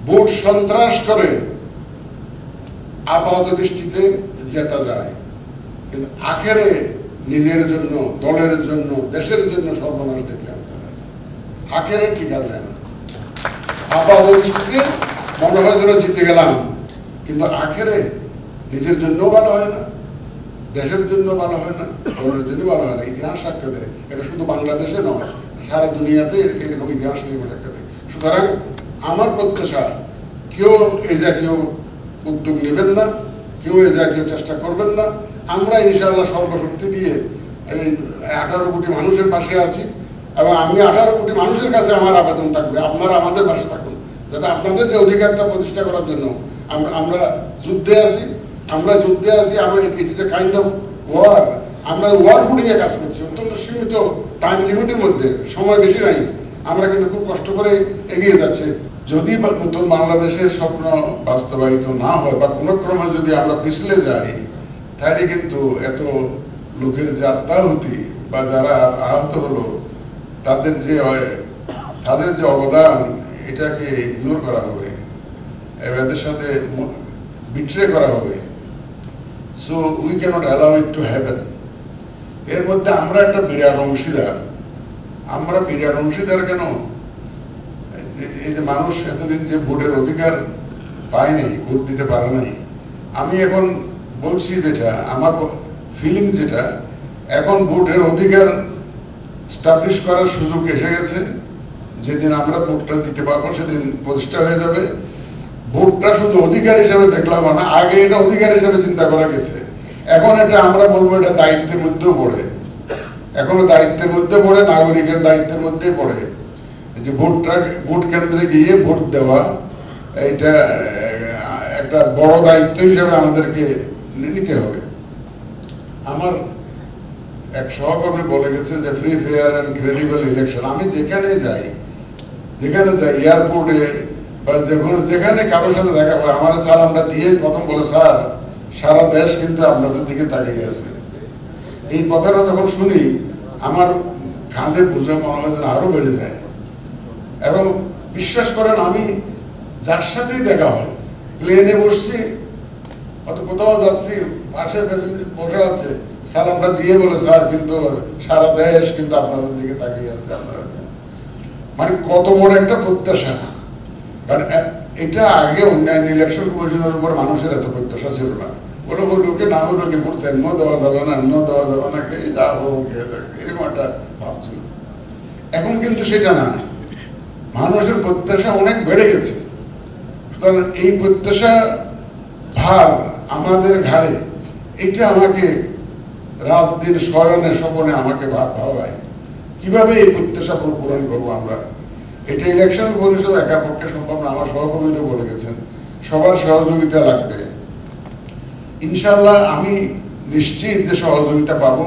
Vote সন্ত্রাস করে আপাত দৃষ্টিতে জেতা যায়, কিন্তু আখেরে নিজের জন্য, দলের জন্য, দেশের জন্য সর্বনাশ ডেকে আনতে হয়। আখেরে ঠিক আছে না, আপাত দৃষ্টিতে মনে হয় যেন জিতে গেলাম, কিন্তু আখেরে নিজের জন্য ভালো হয় না, দেশের জন্য ভালো হয় না, দলের জন্য ভালো হয় না। ইতিহাস সাক্ষ্য দেয়, এটা শুধু বাংলাদেশে নয়, সারা দুনিয়াতে এরকম ইতিহাস সাক্ষ্য দেয়। সুতরাং আমার প্রত্যাশা, কেউ এই জাতীয় উদ্যোগ নেবেন না, কেউ এই জাতীয় চেষ্টা করবেন না। আমরা ইনশাআল্লাহ সর্বশক্তি দিয়ে এই 18 কোটি মানুষের পাশে আছি, এবং আমি 18 কোটি মানুষের কাছে আমার আবেদন থাকবে, আপনারা আমাদের পাশে থাকুন, যাতে আপনাদের যে অধিকারটা প্রতিষ্ঠা করার জন্য আমরা যুদ্ধে আছি। আমরা it is a kind of war. আমরা ওয়ার ফুটিং এ কাজ করছি, অত্যন্ত সীমিত টাইম লিমিটের মধ্যে, সময় বেশি নাই। আমরা কিন্তু খুব কষ্ট করে এগিয়ে যাচ্ছি। যদি নতুন বাংলাদেশের স্বপ্ন বাস্তবায়িত না হয় বা কোনো ক্রমে যদি আমরা পিছলে যাই, তাহলে কিন্তু এত লোকের যে আত্মাহুতি বা যারা আহত হলো, তাদের যে অবদান, এটাকে ইগনোর করা হবে, এদের সাথে বিট্রে করা হবে। So we can't allow it to happen. এর মধ্যে আমরা একটা বিরাট অংশীদার। আমরা বিরাট অংশীদার কেন? এই যে মানুষ এতদিন যে ভোটের অধিকার পায়নি, ভোট দিতে পারে নাই, আমি এখন বলছি যেটা আমার ফিলিং, যেটা এখন ভোটের অধিকার স্টাবলিশ করার সুযোগ এসে গেছে। যেদিন আমরা ভোটটা দিতে পারবো, সেদিন প্রতিষ্ঠা হয়ে যাবে। ভোটটা শুধু অধিকার হিসাবে দেখলাম না, আগে এটা অধিকার হিসাবে চিন্তা করা গেছে। এখন এটা আমরা বলবো এটা দায়িত্বের মধ্যেও পড়ে, এখনো দায়িত্বের মধ্যে পড়ে, নাগরিকের দায়িত্বের মধ্যেই পড়ে যে ভোট কেন্দ্রে গিয়ে ভোট দেওয়া, এটা একটা বড় দায়িত্ব হিসাবে আমাদেরকে নিতে হবে। আমার এক সহকর্মী বলে গেছে যে free, fair and credible election. আমি যেখানে যাই, এয়ারপোর্টে বা যেখানে কারোর সাথে দেখা হয়, আমার সালামটা দিয়ে প্রথম বলে, স্যার সারা দেশ কিন্তু আপনাদের দিকে তাকিয়ে আছে। এই কথাটা যখন শুনি, আমার কাঁধে বোঝা মনে হয় যেন আরো বেড়ে যায়। এবং বিশ্বাস করেন, আমি যার সাথেই দেখা হয়, প্লেনে বসছি, অত কোথাও যাচ্ছি, পাশে বসে আছে, সালামটা দিয়ে বলে, স্যার কিন্তু সারা দেশ কিন্তু আপনাদের দিকে তাকিয়ে আছে। মানে কত বড় একটা প্রত্যাশা। কারণ এটা আগে অন্যান্য ইলেকশন কমিশনের উপর মানুষের এত প্রত্যাশা ছিল না। ওটা লোকে না লোকে করতে এমন দেওয়া যাবে না, এমন দেওয়া যাবে না, কে যা হোক এরকম একটা ভাবছিল। এখন কিন্তু সেটা না, মানুষের প্রত্যাশা অনেক বেড়ে গেছে। সুতরাং এই প্রত্যাশা ভার আমাদের ঘাড়ে, এটা আমাকে রাত দিন শয়নে স্বপনে আমাকে ভাবায় কিভাবে এই প্রত্যাশা পূরণ করবো আমরা। এটা ইলেকশন পরিষদ একা পক্ষে সম্ভব না। আমার সহকর্মীরা বলে গেছেন, সবার সহযোগিতা লাগবে। ইনশাল্লাহ আমি নিশ্চিত যে সহযোগিতা পাবো।